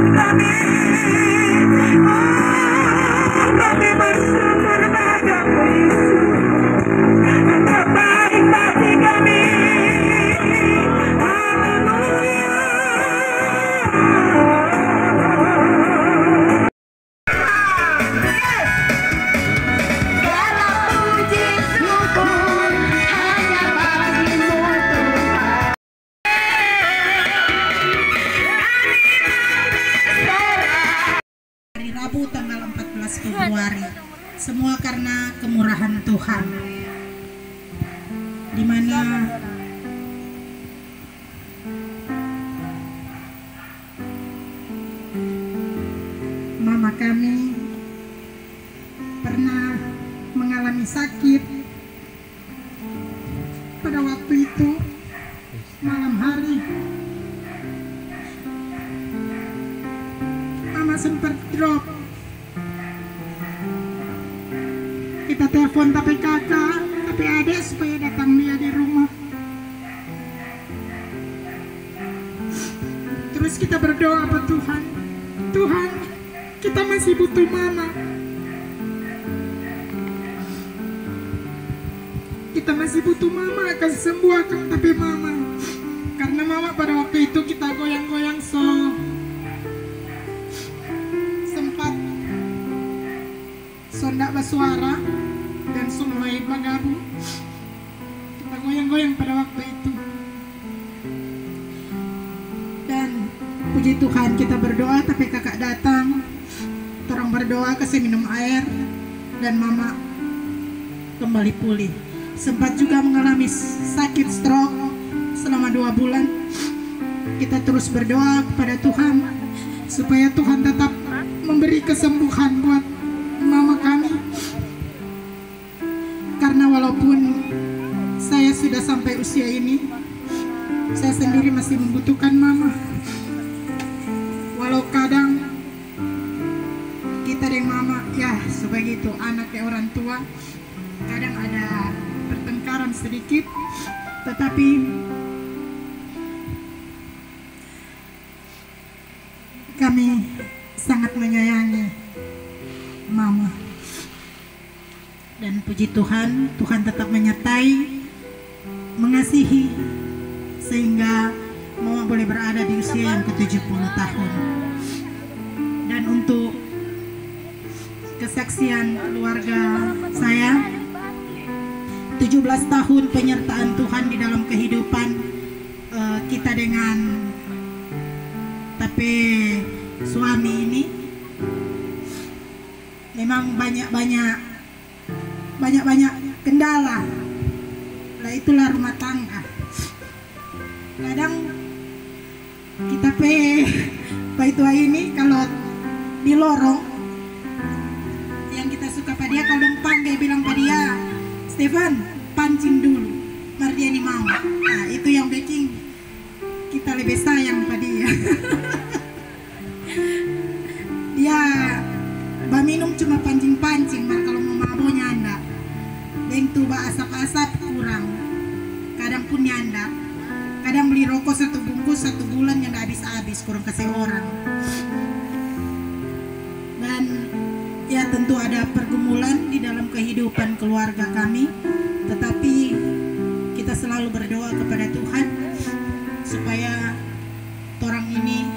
kami. Kami bersyukur padamu Yesus, Engkau baik bagi kami. Haleluya. Segala puji syukur hanya bagimu Tuhan. Hari Rabu tanggal 14 Februari, semua karena kemurahan Tuhan, di mana mama kami pernah mengalami sakit. Pada waktu itu malam hari mama sempat drop. Kita telepon tapi kakak, tapi adik supaya datang dia di rumah. Terus kita berdoa ke Tuhan, Tuhan, kita masih butuh mama. Kita masih butuh mama, akan sembuhkan tapi mama. Karena mama pada waktu itu kita goyang-goyang sempat sondak bersuara dan mulai bergabung. Kita goyang-goyang pada waktu itu. Dan puji Tuhan kita berdoa tapi kakak datang. Orang berdoa kasih minum air dan mama kembali pulih. Sempat juga mengalami sakit stroke selama 2 bulan. Kita terus berdoa kepada Tuhan supaya Tuhan tetap memberi kesembuhan buat mama kami. Karena walaupun saya sudah sampai usia ini, saya sendiri masih membutuhkan mama. Walau kadang kita dengan mama, ya sebegitu anaknya orang tua, kadang ada pertengkaran sedikit, tetapi kami sangat menyayangi mama. Dan puji Tuhan, Tuhan tetap menyertai, mengasihi, sehingga mama boleh berada di usia yang ke-70 tahun. Dan untuk kesaksian keluarga saya, 17 tahun penyertaan Tuhan di dalam kehidupan kita dengan tapi suami ini memang banyak kendala. Lah itulah rumah tangga. Kadang kita itu ini kalau di lorong yang kita suka pada dia, kalau dong panggil bilang pada dia, Stefan pancing dulu, Mardiani mau. Nah itu yang bikin kita lebih sayang pada dia. Dia minum cuma pancing-pancing, mar kalau mau mabok nyanda. Deng tuba asap-asap kurang, kadang pun nyanda. Kadang beli rokok 1 bungkus 1 bulan yang habis-habis, kurang kasih orang. Dan ya tentu ada pergumulan di dalam kehidupan keluarga kami, tetapi kita selalu berdoa kepada Tuhan supaya orang ini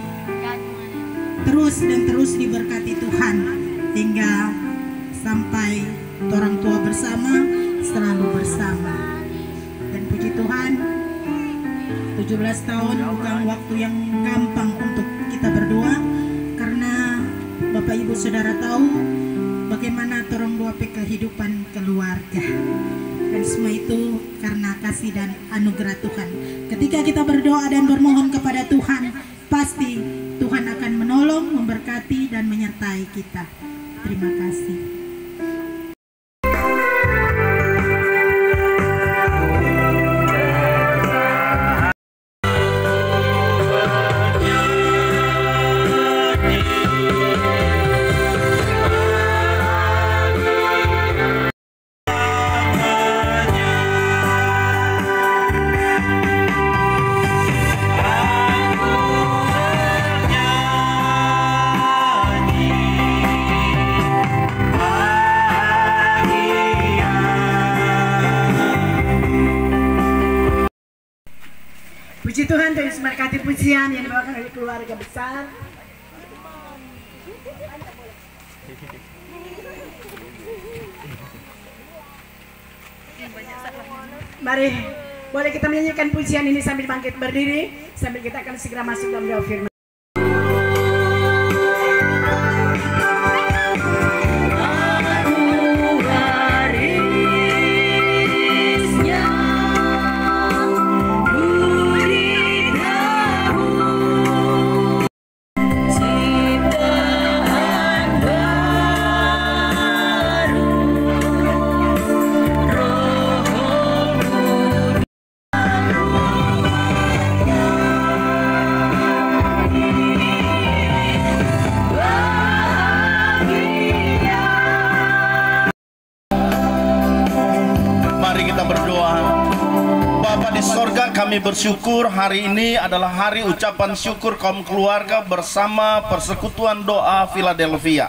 terus diberkati Tuhan hingga sampai orang tua bersama, selalu bersama. Dan puji Tuhan, 17 tahun bukan waktu yang gampang untuk kita berdoa, karena Bapak Ibu Saudara tahu bagaimana orang dua kehidupan keluarga. Dan semua itu karena kasih dan anugerah Tuhan. Ketika kita berdoa dan bermohon kepada Tuhan, pasti Tuhan akan menolong, memberkati dan menyertai kita. Terima kasih. Tuhan Yesus memberkati pujian yang dibawakan oleh keluarga besar. Mari, boleh kita menyanyikan pujian ini sambil bangkit berdiri, sambil kita akan segera masuk dalam doa firman. Kami bersyukur hari ini adalah hari ucapan syukur kaum keluarga bersama Persekutuan Doa Philadelphia.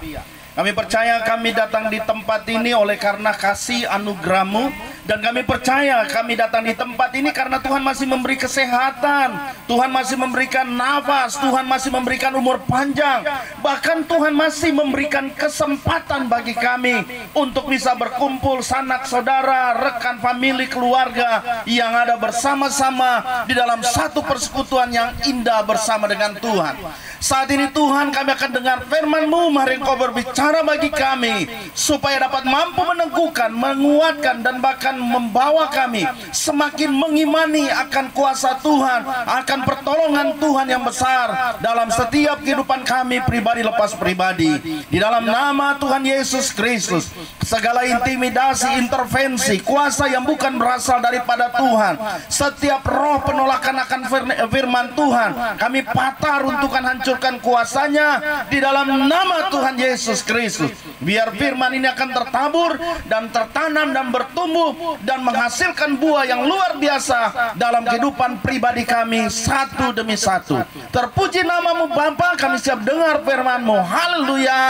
Kami percaya kami datang di tempat ini oleh karena kasih anugerah-Mu, dan kami percaya kami datang di tempat ini karena Tuhan masih memberi kesehatan, Tuhan masih memberikan nafas, Tuhan masih memberikan umur panjang, bahkan Tuhan masih memberikan kesempatan bagi kami untuk bisa berkumpul sanak saudara, rekan famili, keluarga yang ada bersama-sama di dalam satu persekutuan yang indah bersama dengan Tuhan. Saat ini Tuhan, kami akan dengar firman-Mu, mari Engkau berbicara bagi kami supaya dapat mampu meneguhkan, menguatkan, dan bahkan membawa kami semakin mengimani akan kuasa Tuhan, akan pertolongan Tuhan yang besar dalam setiap kehidupan kami pribadi lepas pribadi. Di dalam nama Tuhan Yesus Kristus, segala intimidasi, intervensi, kuasa yang bukan berasal daripada Tuhan, setiap roh penolakan akan firman Tuhan, kami patah, runtuhkan, hancurkan kuasanya di dalam nama Tuhan Yesus Kristus. Biar firman ini akan tertabur dan tertanam dan bertumbuh dan menghasilkan buah yang luar biasa dalam kehidupan pribadi kami satu demi satu. Terpuji nama-Mu Bapa, kami siap dengar firman-Mu. Haleluya,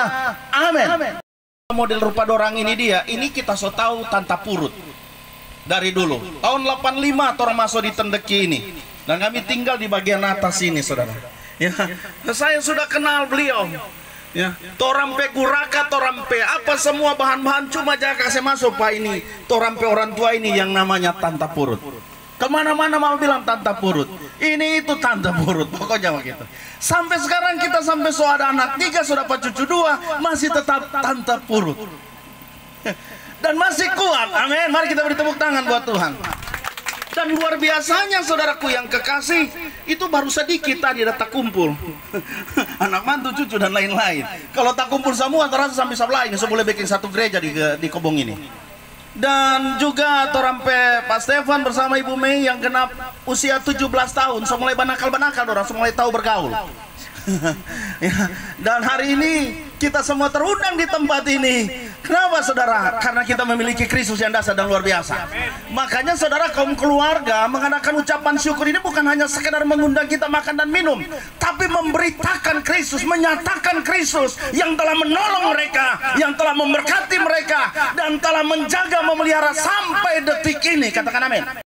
amin. Model rupa dorang ini ini kita so tahu tanta purut dari dulu. Tahun 85 orang masuk di Tendeki ini, dan kami tinggal di bagian atas ini, saudara. Ya, saya sudah kenal beliau. Ya, torampe guraka, torampe apa semua bahan-bahan, cuma jaga saya masuk Pak ini. Torampe orang tua ini yang namanya tanta purut. Kemana-mana mau bilang tanta purut. Ini itu tanta purut, pokoknya begitu. Sampai sekarang kita sampai so ada anak 3, sudah dapat cucu 2, masih tetap tanta purut. Dan masih kuat, amin. Mari kita beri tepuk tangan buat Tuhan. Dan luar biasanya saudaraku yang kekasih, itu baru sedikit tadi ada tak kumpul. Anak mantu, cucu, dan lain-lain. Kalau tak kumpul semua, terasa sampai sebelah ini, so boleh bikin satu gereja di Kobong ini. Dan juga torampe Pak Stefan bersama Ibu Mei yang genap usia 17 tahun, so mulai banakal-banakal, orang so mulai tahu bergaul. Ya, dan hari ini kita semua terundang di tempat ini. Kenapa saudara? Karena kita memiliki Kristus yang dasar dan luar biasa. Makanya saudara, kaum keluarga mengadakan ucapan syukur ini bukan hanya sekedar mengundang kita makan dan minum, tapi memberitakan Kristus, menyatakan Kristus yang telah menolong mereka, yang telah memberkati mereka, dan telah menjaga, memelihara sampai detik ini. Katakan amin.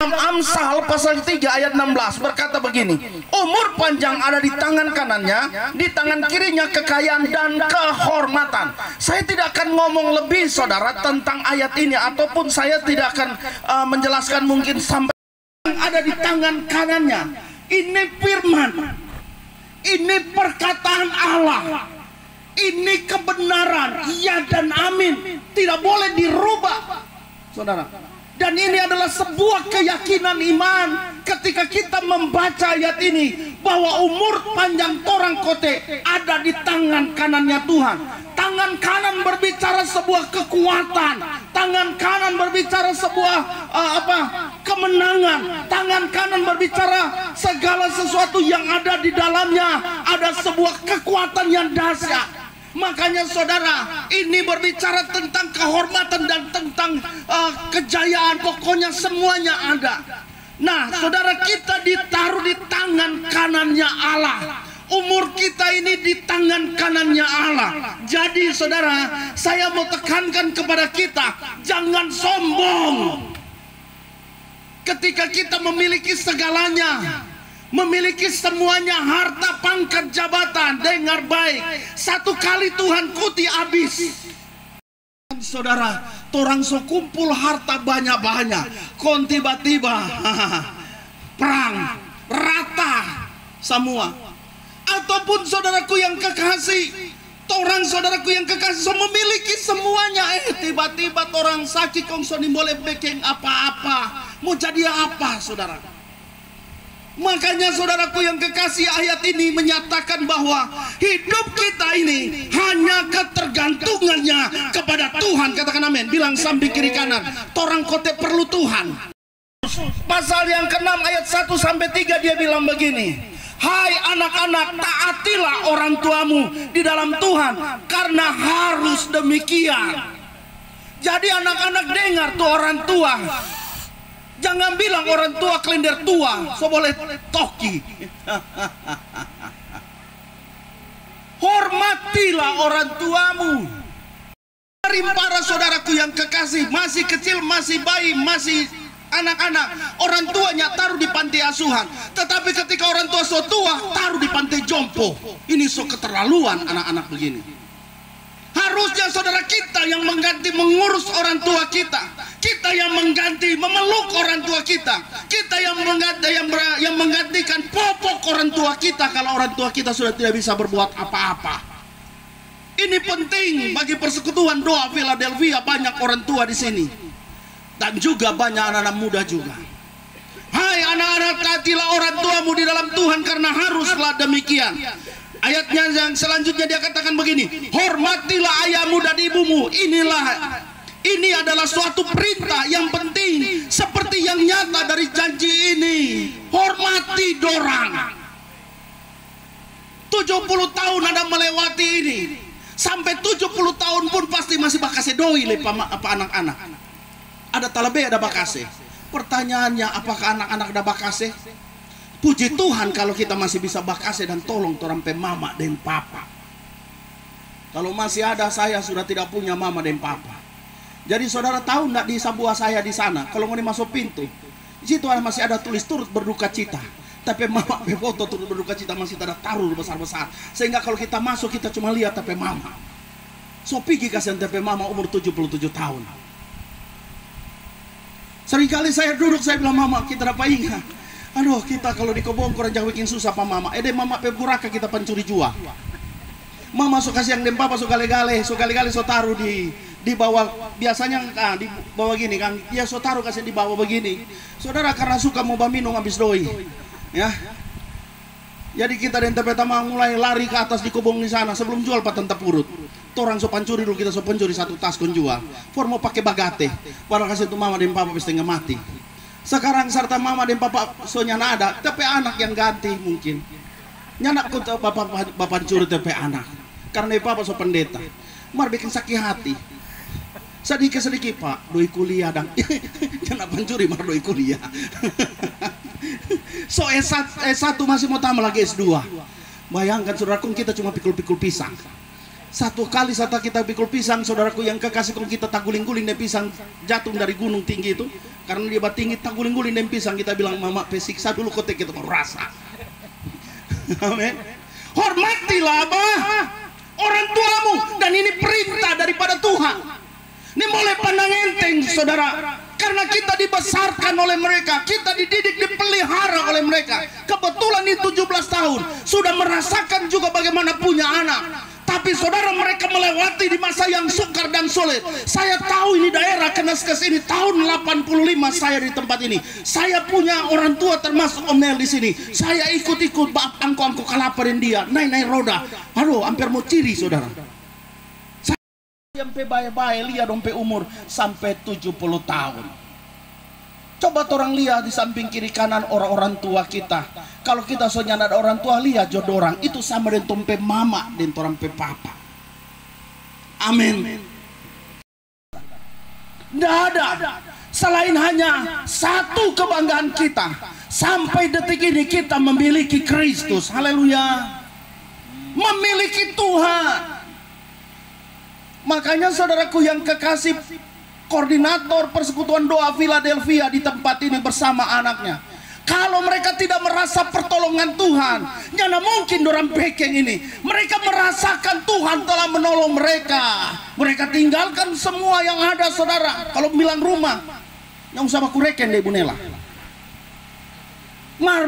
Amsal pasal 3 ayat 16 berkata begini, umur panjang ada di tangan kanannya, di tangan kirinya kekayaan dan kehormatan. Saya tidak akan ngomong lebih saudara tentang ayat ini, ataupun saya tidak akan menjelaskan mungkin sampai yang ada di tangan kanannya. Ini firman, ini perkataan Allah, ini kebenaran, iya dan amin, tidak boleh dirubah saudara. Dan ini adalah sebuah keyakinan iman ketika kita membaca ayat ini, bahwa umur panjang torang kote ada di tangan kanannya Tuhan. Tangan kanan berbicara sebuah kekuatan, tangan kanan berbicara sebuah kemenangan, tangan kanan berbicara segala sesuatu yang ada di dalamnya, ada sebuah kekuatan yang dahsyat. Makanya saudara, ini berbicara tentang kehormatan dan tentang kejayaan, pokoknya semuanya ada. Nah saudara, kita ditaruh di tangan kanannya Allah. Umur kita ini di tangan kanannya Allah. Jadi saudara, saya mau tekankan kepada kita, jangan sombong ketika kita memiliki segalanya, memiliki semuanya, harta, pangkat, jabatan. Dengar baik, satu kali Tuhan kuti habis. Saudara, torang so kumpul harta banyak-banyak, kon tiba-tiba perang, rata semua. Ataupun saudaraku yang kekasih, torang saudaraku yang kekasih so memiliki semuanya, tiba-tiba torang sakit kong so boleh bikin apa-apa. Mau jadi apa saudara? Makanya saudaraku yang kekasih, ayat ini menyatakan bahwa hidup kita ini hanya ketergantungannya kepada Tuhan. Katakan amin. Bilang samping kiri kanan, torang kote perlu Tuhan. Pasal yang ke-6 ayat 1 sampai 3 dia bilang begini, hai anak-anak, taatilah orang tuamu di dalam Tuhan, karena harus demikian. Jadi anak-anak dengar tuh orang tua. Jangan bilang orang tua kelender tua, so boleh toki. Hormatilah orang tuamu. Dari para saudaraku yang kekasih, masih kecil, masih bayi, masih anak-anak, orang tuanya taruh di panti asuhan. Tetapi ketika orang tua so tua, taruh di pantai jompo. Ini so keterlaluan anak-anak begini. Harusnya saudara kita yang mengganti mengurus orang tua kita, kita yang mengganti memeluk orang tua kita, kita yang menggantikan popok orang tua kita kalau orang tua kita sudah tidak bisa berbuat apa-apa. Ini penting bagi persekutuan doa Philadelphia, banyak orang tua di sini dan juga banyak anak-anak muda juga. Hai anak-anak, taatilah orang tuamu di dalam Tuhan, karena haruslah demikian. Ayatnya yang selanjutnya dia katakan begini, hormatilah ayahmu dan ibumu. Ini adalah suatu perintah yang penting, seperti yang nyata dari janji ini. Hormati dorang. 70 tahun ada melewati ini, sampai 70 tahun pun pasti masih bakase doi lepa apa anak-anak. Ada talabe, ada bakase. Pertanyaannya, apakah anak-anak ada bakase? Puji Tuhan kalau kita masih bisa bakase dan tolong torang pe mama dan papa. Kalau masih ada, saya sudah tidak punya mama dan papa. Jadi saudara tahu enggak di sebuah saya di sana, kalau mau masuk pintu, di situ masih ada tulis turut berduka cita. Tapi mama pe foto turut berduka cita masih ada taruh besar-besar. Sehingga kalau kita masuk kita cuma lihat tapi mama. So pergi kasihan tapi mama umur 77 tahun. Seringkali saya duduk, saya bilang, mama kita dapat ingat. Aduh, kita kalau di kebun kurang jangan bikin susah pak mama. Mama pe buraka kita pencuri jua. Mama suka siang dan papa suka gale-gale so taruh di bawah, biasanya di bawah gini kan. Dia so taruh kasih di bawah begini. Saudara karena suka mau minum habis doi. Ya. Jadi kita dan pertama mulai lari ke atas di kebun di sana sebelum jual patentap urut. Torang so pancuri dulu, kita so pencuri satu tas kun jual. For mau pakai bagate. Padahal kasih itu mama dan papa setengah mati. Sekarang serta mama dan papa so nyana ada, tapi anak yang ganti mungkin. Nyana ku bapak curi tapi anak. Karena papa so pendeta. Mar bikin sakit hati. Sedikit-sedikit pak, doi kuliah dan nyana pencuri mar doi kuliah. So S1 masih mau tambah lagi S2. Bayangkan saudaraku, kita cuma pikul-pikul pisang. Satu kali saat kita pikul pisang, saudaraku yang kekasih, kalau kita taguling-guling dan pisang jatuh dari gunung tinggi itu, karena dia tinggi taguling-guling dan pisang, kita bilang mama pesiksa dulu kotek kita mau rasa. Amin. Hormatilah abah orang tuamu, dan ini perintah daripada Tuhan. Ini boleh pandang enteng saudara, karena kita dibesarkan oleh mereka, kita dididik, dipelihara oleh mereka. Kebetulan ini 17 tahun sudah merasakan juga bagaimana punya anak. Tapi saudara, mereka melewati di masa yang sukar dan sulit. Saya tahu ini daerah Keneskes ini tahun 85 saya di tempat ini. Saya punya orang tua termasuk Om Nel di sini. Saya ikut-ikut angko-angko kalaparin dia, naik-naik roda. Aduh, hampir mau ciri saudara. Saya sampai bayi-bayi lihat dompe umur sampai 70 tahun. Coba orang lihat di samping kiri kanan orang-orang tua kita. Kalau kita soalnya ada orang tua, lihat jodoh orang itu sama dengan tompe mama dan orang pe papa. Amin. Tidak ada selain hanya satu kebanggaan kita. Sampai detik ini kita memiliki Kristus. Haleluya. Memiliki Tuhan. Makanya saudaraku yang kekasih, koordinator persekutuan doa Philadelphia di tempat ini bersama anaknya. Kalau mereka tidak merasa pertolongan Tuhan, nyana mungkin dorang bekeng ini. Mereka merasakan Tuhan telah menolong mereka. Mereka tinggalkan semua yang ada, saudara. Kalau bilang rumah, yang usah aku reken deh Ibu Nela.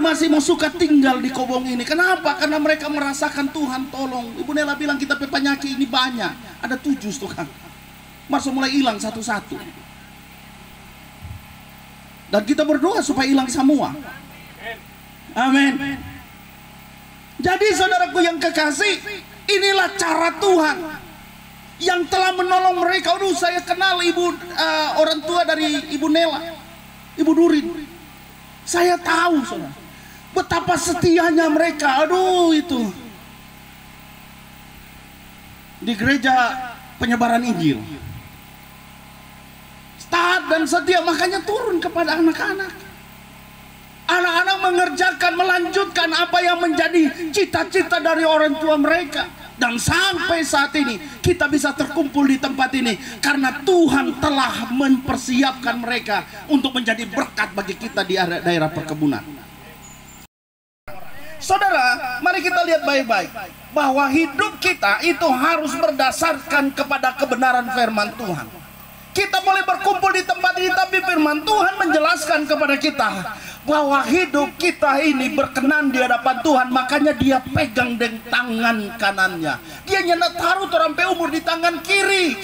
Masih mau suka tinggal di Kobong ini. Kenapa? Karena mereka merasakan Tuhan tolong. Ibu Nela bilang kita penyakit ini banyak. Ada 7 tuh kan. Masa mulai hilang satu-satu. Dan kita berdoa supaya hilang semua. Amin. Jadi saudaraku yang kekasih, inilah cara Tuhan yang telah menolong mereka. Aduh, saya kenal orang tua dari Ibu Nela, Ibu Durin. Saya tahu, saudara, betapa setianya mereka. Aduh, itu di gereja penyebaran Injil. Taat dan setia, makanya turun kepada anak-anak. Anak-anak mengerjakan, melanjutkan apa yang menjadi cita-cita dari orang tua mereka. Dan sampai saat ini kita bisa terkumpul di tempat ini karena Tuhan telah mempersiapkan mereka untuk menjadi berkat bagi kita di daerah perkebunan. Saudara, mari kita lihat baik-baik bahwa hidup kita itu harus berdasarkan kepada kebenaran firman Tuhan. Kita boleh berkumpul di tempat ini, tapi firman Tuhan menjelaskan kepada kita bahwa hidup kita ini berkenan di hadapan Tuhan. Makanya dia pegang dengan tangan kanannya. Dia nyana taruh torompe umur di tangan kiri.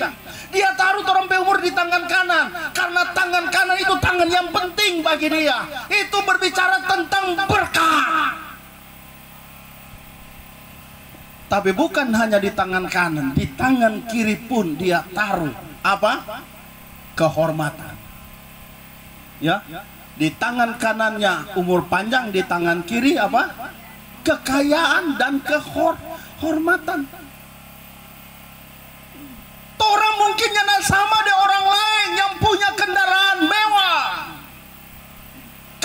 Dia taruh torompe umur di tangan kanan. Karena tangan kanan itu tangan yang penting bagi dia. Itu berbicara tentang berkat. Tapi bukan hanya di tangan kanan, di tangan kiri pun dia taruh apa? Kehormatan. Ya, di tangan kanannya umur panjang, di tangan kiri apa? Kekayaan dan kehormatan. Orang mungkin yang sama dengan orang lain yang punya kendaraan mewah.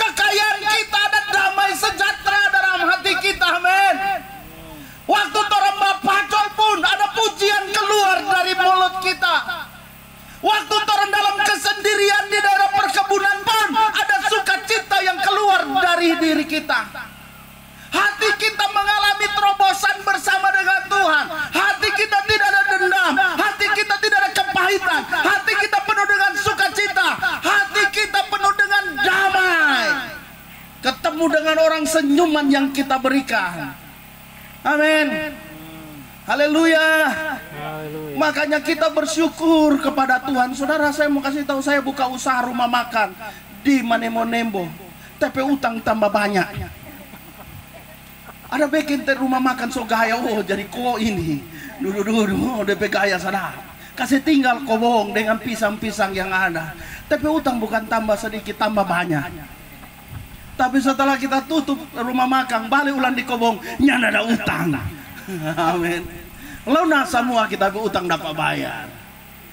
Kekayaan kita ada damai sejahtera dalam hati kita, amin. Waktu orang bapacol pun ada pujian keluar dari mulut kita. Waktu orang dalam kesendirian di daerah perkebunan pun ada sukacita yang keluar dari diri kita. Hati kita mengalami terobosan bersama dengan Tuhan. Hati kita tidak ada dendam. Hati kita tidak ada kepahitan. Hati kita penuh dengan sukacita. Hati kita penuh dengan damai. Ketemu dengan orang senyuman yang kita berikan. Amin. Haleluya. Makanya kita bersyukur kepada Tuhan. Saudara, saya mau kasih tahu, saya buka usaha rumah makan di Manemonembo. Tapi utang tambah banyak. Ada bikin rumah makan so gaya, oh jadi ko ini. Dulu DP gaya sana. Kasih tinggal Kobong dengan pisang-pisang yang ada. Tapi utang bukan tambah sedikit, tambah banyak. Tapi setelah kita tutup rumah makan, balik ulang di Kobong, nyana ada utang. Amin. Lalu semua kita utang dapat bayar.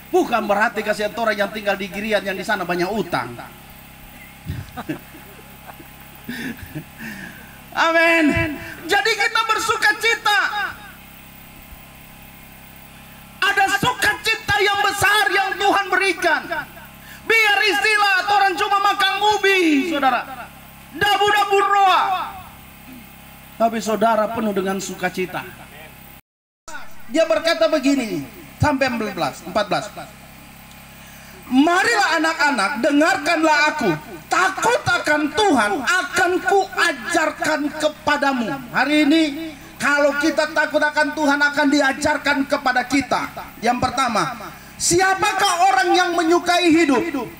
Bukan berarti kasihan orang yang tinggal di Girian yang di sana banyak utang. Amin. Jadi kita bersukacita. Ada sukacita yang besar yang Tuhan berikan. Biar istilah orang cuma makan ubi, saudara. Dabu-dabu roa. Tapi saudara penuh dengan sukacita. Dia berkata begini sampai 14. Marilah anak-anak, dengarkanlah aku. Takut akan Tuhan akan kuajarkan kepadamu. Hari ini kalau kita takut akan Tuhan akan diajarkan kepada kita. Yang pertama, siapakah orang yang menyukai hidup,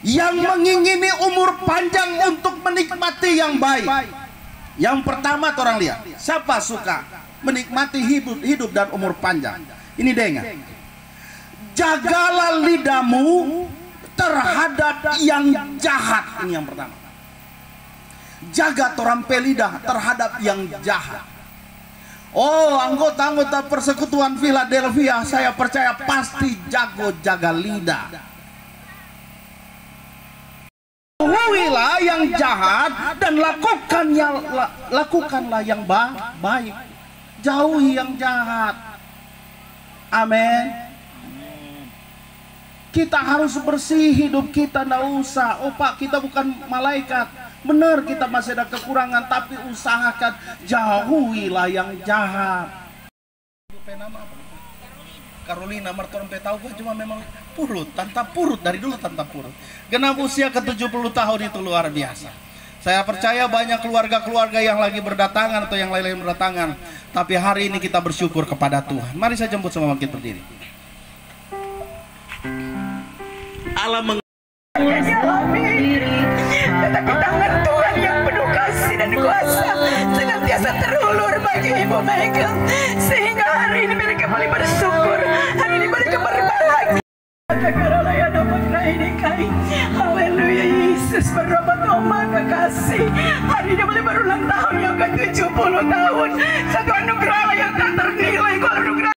yang mengingini umur panjang untuk menikmati yang baik? Yang pertama orang lihat, siapa suka menikmati hidup dan umur panjang? Ini dengar. Jagalah lidahmu terhadap yang jahat. Ini yang pertama. Jaga torampe lidah terhadap yang jahat. Oh, anggota-anggota persekutuan Philadelphia, saya percaya pasti jago jaga lidah. Jauhilah yang jahat dan lakukanlah yang baik. Jauhi yang jahat. Amin. Kita harus bersih hidup kita, nggak usah. Oh Pak, kita bukan malaikat. Benar kita masih ada kekurangan, tapi usahakan jauhilah yang jahat. Nama apa? Carolina mertuan tahu gua cuma memang purut, tantang purut dari dulu tantang purut. Genap usia ke 70 tahun itu luar biasa. Saya percaya banyak keluarga-keluarga yang lagi berdatangan atau yang lain-lain berdatangan, tapi hari ini kita bersyukur kepada Tuhan. Mari saya jemput semua bangkit berdiri. Allah tetapi tangan Tuhan yang penuh kasih dan kuasa senantiasa terulur bagi Ibu Mega, sehingga hari ini mereka boleh bersyukur, hari ini mereka berbahagia. Haleluya, Yesus bertobat oma kekasih. Hari ini boleh berulang tahun yang ke-70 tahun. Satu anugerah yang tak ternilai. Kalau anugerah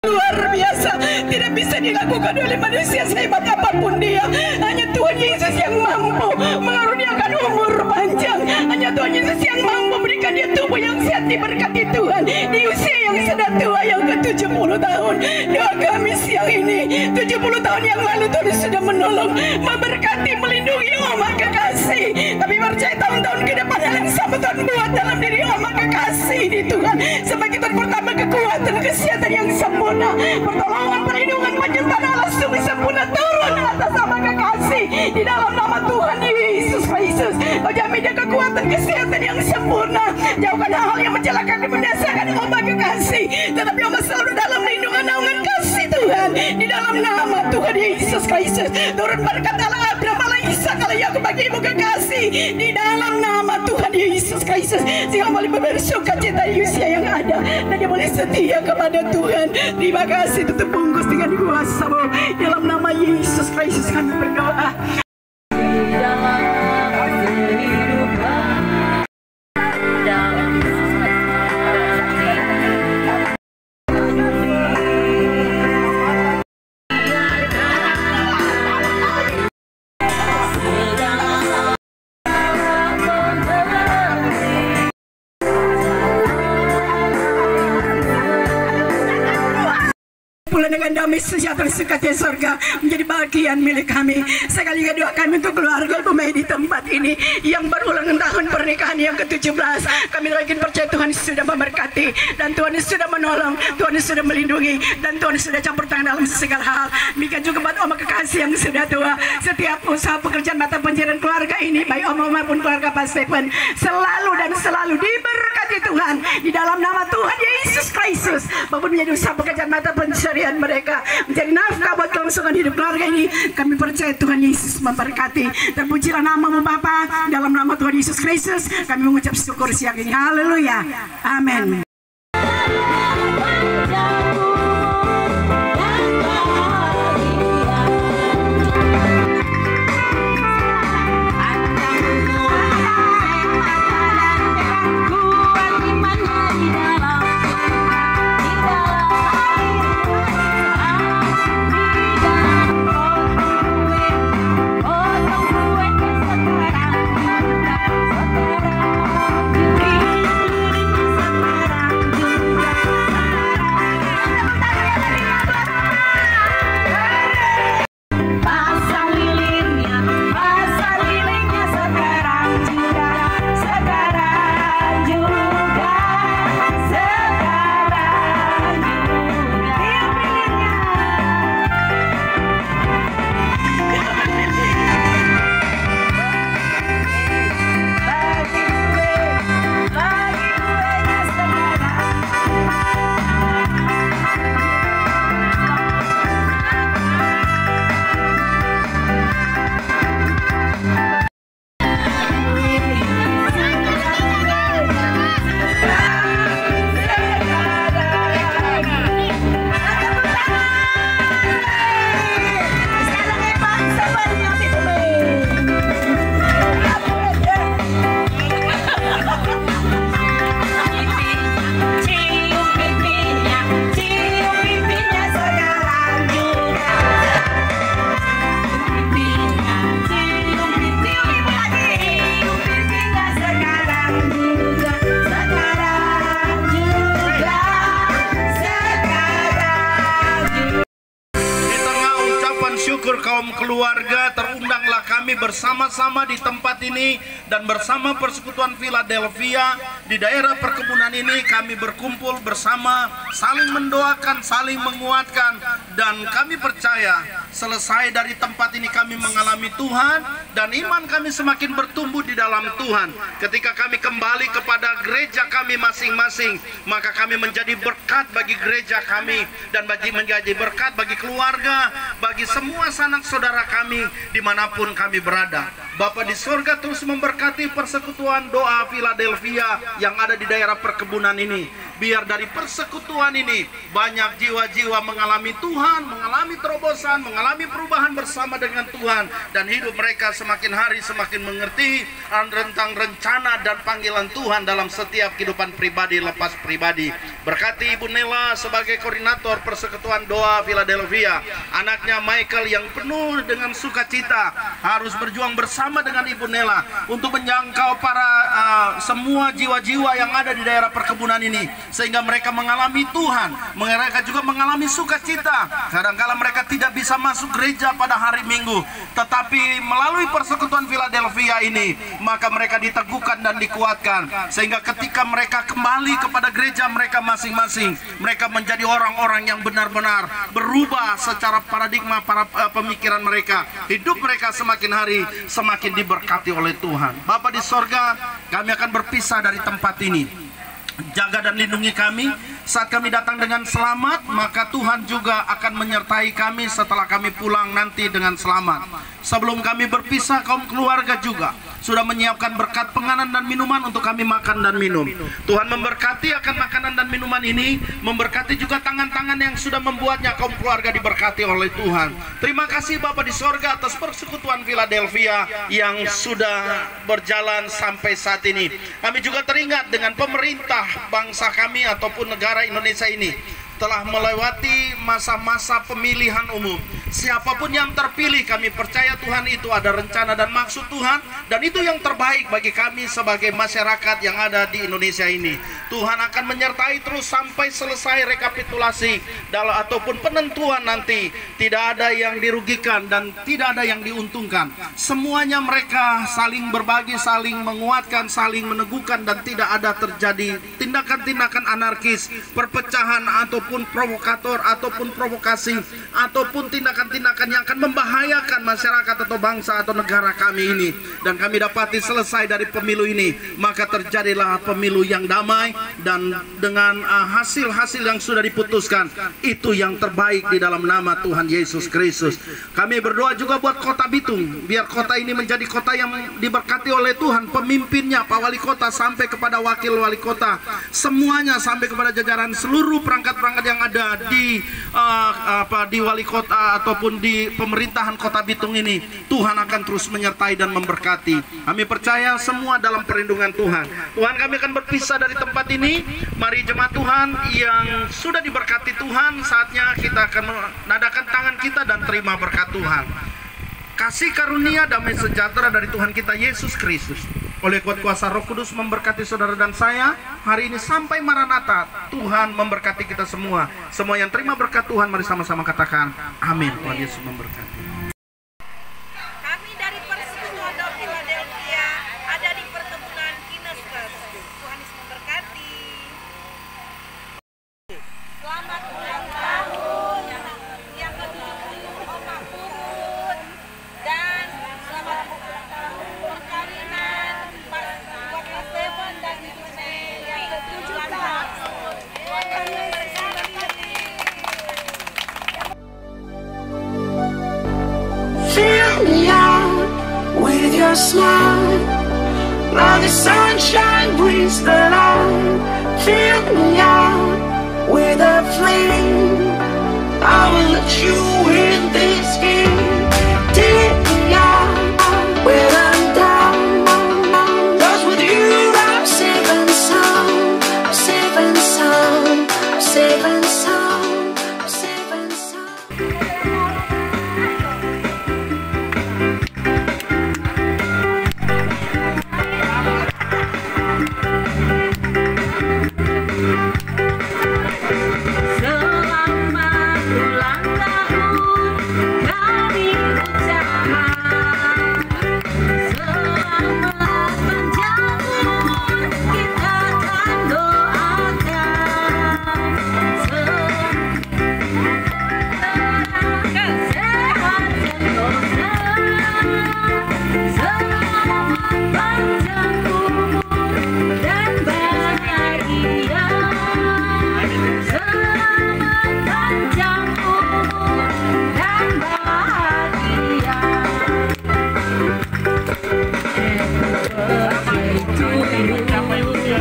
luar biasa, tidak bisa dilakukan oleh manusia sehebat apapun dia. Hanya Tuhan Yesus yang mampu mengaruniakan umur panjang. Hanya Tuhan Yesus yang mampu berikan dia tubuh yang sehat diberkati Tuhan di usia yang sudah tua yang ke-70 tahun. Doa kami siang ini, 70 tahun yang lalu Tuhan sudah menolong, memberkati, melindungi Oma Kekasih. Tapi percaya tahun-tahun ke depan hal yang sama Tuhan buat dalam diri Oma Kekasih ini Tuhan. Sebagai Tuhan pertama kekuatan, kesehatan yang sempurna, pertolongan, perlindungan, penyertaan Allah sungguh sempurna turun atas Oma Kekasih. Di dalam nama Tuhan Yesus Kristus, Kau jamin dia kekuatan, kesehatan yang sempurna. Jauhkan hal-hal yang mencelakakan dan mendesakan Oma Kekasih. Tetapi Oma selalu dalam lindungan naungan kasih Tuhan. Di dalam nama Tuhan Yesus Kristus, turun berkat Allah Abraham, Allah Ishak, Allah Yakub bagi Ibu Kekasih. Di dalam nama Tuhan Yesus Kristus, sehingga boleh bersuka cita di usia yang ada, dan dia boleh setia kepada Tuhan. Terima kasih, tutup bungkus dengan kuasa-Mu. Dalam nama Yesus Kristus kami berdoa. Dengan damai sejahtera sukacita surga menjadi bagian milik kami. Sekali lagi doa kami untuk keluarga Ibu Mei di tempat ini yang berulang tahun pernikahan yang ke-17. Kami lagi percaya Tuhan sudah memberkati, dan Tuhan sudah menolong, Tuhan sudah melindungi, dan Tuhan sudah campur tangan dalam segala hal. Demikian juga buat Oma Kekasih yang sudah tua. Setiap usaha pekerjaan mata pencarian keluarga ini, baik Oma maupun keluarga Pak Stephen, selalu dan selalu diberkati Tuhan di dalam nama Tuhan Yesus Kristus. Maupun menjadi usaha pekerjaan mata pencarian mereka, menjadi nafkah buat kelangsungan hidup keluarga ini. Kami percaya Tuhan Yesus memberkati. Terpujilah nama-Mu Bapa, dalam nama Tuhan Yesus Kristus kami mengucap syukur siang ini. Haleluya, amin. kaum keluarga terundang kami bersama-sama di tempat ini dan bersama Persekutuan Philadelphia di daerah perkebunan ini kami berkumpul bersama, saling mendoakan, saling menguatkan, dan kami percaya selesai dari tempat ini kami mengalami Tuhan dan iman kami semakin bertumbuh di dalam Tuhan. Ketika kami kembali kepada gereja kami masing-masing, maka kami menjadi berkat bagi gereja kami dan menjadi berkat bagi keluarga, bagi semua sanak saudara kami dimanapun kami berada. Bapa di sorga terus memberkati Persekutuan Doa Philadelphia yang ada di daerah perkebunan ini. Biar dari persekutuan ini banyak jiwa-jiwa mengalami Tuhan, mengalami terobosan, mengalami perubahan bersama dengan Tuhan, dan hidup mereka semakin hari semakin mengerti tentang rencana dan panggilan Tuhan dalam setiap kehidupan pribadi lepas pribadi. Berkati Ibu Nela sebagai koordinator Persekutuan Doa Philadelphia, anaknya Michael yang penuh dengan sukacita harus berjuang bersama dengan Ibu Nela untuk menjangkau para semua jiwa-jiwa yang ada di daerah perkebunan ini, sehingga mereka mengalami Tuhan, mereka juga mengalami sukacita. Kadang-kala mereka tidak bisa masuk gereja pada hari Minggu, tetapi melalui Persekutuan Philadelphia ini, maka mereka diteguhkan dan dikuatkan, sehingga ketika mereka kembali kepada gereja mereka masing-masing, mereka menjadi orang-orang yang benar-benar berubah secara paradigma para pemikiran mereka. Hidup mereka semakin hari semakin diberkati oleh Tuhan. Bapa di sorga, kami akan berpisah dari tempat ini. Jaga dan lindungi kami saat kami datang dengan selamat, maka Tuhan juga akan menyertai kami setelah kami pulang nanti dengan selamat. Sebelum kami berpisah, kaum keluarga juga sudah menyiapkan berkat penganan dan minuman untuk kami makan dan minum. Tuhan memberkati akan makanan dan minuman ini, memberkati juga tangan-tangan yang sudah membuatnya. Kaum keluarga diberkati oleh Tuhan. Terima kasih Bapa di sorga atas Persekutuan Philadelphia yang sudah berjalan sampai saat ini. Kami juga teringat dengan pemerintah bangsa kami ataupun negara Indonesia ini telah melewati masa-masa pemilihan umum. Siapapun yang terpilih, kami percaya Tuhan itu ada rencana dan maksud Tuhan, dan itu yang terbaik bagi kami sebagai masyarakat yang ada di Indonesia ini. Tuhan akan menyertai terus sampai selesai rekapitulasi ataupun penentuan nanti. Tidak ada yang dirugikan dan tidak ada yang diuntungkan. Semuanya mereka saling berbagi, saling menguatkan, saling meneguhkan, dan tidak ada terjadi tindakan-tindakan anarkis, perpecahan ataupun provokator ataupun provokasi ataupun tindakan-tindakan yang akan membahayakan masyarakat atau bangsa atau negara kami ini. Dan kami dapati selesai dari pemilu ini, maka terjadilah pemilu yang damai dan dengan hasil-hasil yang sudah diputuskan, itu yang terbaik di dalam nama Tuhan Yesus Kristus. Kami berdoa juga buat Kota Bitung, biar kota ini menjadi kota yang diberkati oleh Tuhan. Pemimpinnya, Pak Wali Kota sampai kepada Wakil Wali Kota, semuanya sampai kepada jajaran seluruh perangkat-perangkat yang ada di wali kota ataupun di pemerintahan Kota Bitung ini. Tuhan akan terus menyertai dan memberkati. Kami percaya semua dalam perlindungan Tuhan. Tuhan, kami akan berpisah dari tempat ini. Mari jemaat Tuhan yang sudah diberkati Tuhan, saatnya kita akan menadakan tangan kita dan terima berkat Tuhan. Kasih karunia damai sejahtera dari Tuhan kita Yesus Kristus oleh kuat kuasa Roh Kudus memberkati saudara dan saya hari ini sampai Maranatha. Tuhan memberkati kita semua. Semua yang terima berkat Tuhan, mari sama-sama katakan amin. Tuhan Yesus memberkati. Kami dari Persekutuan Doa Philadelphia ada di perkebunan Kineskas. Tuhan Yesus memberkati. Selamat ulang tahun yang ke-70 Oma Purut, dan selamat perkawinan buat Mas Devon dan Ibu Nel yang ke-7 tahun. Fill me out with your smile. Now the sunshine brings the light. Fill me out with a flame. I will let you in this game. Take me out when I'm down. 'Cause with you I'm safe and sound. I'm safe and sound. I'm safe and sound. I'm safe and sound. Selamat ulang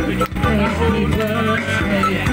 Happy birthday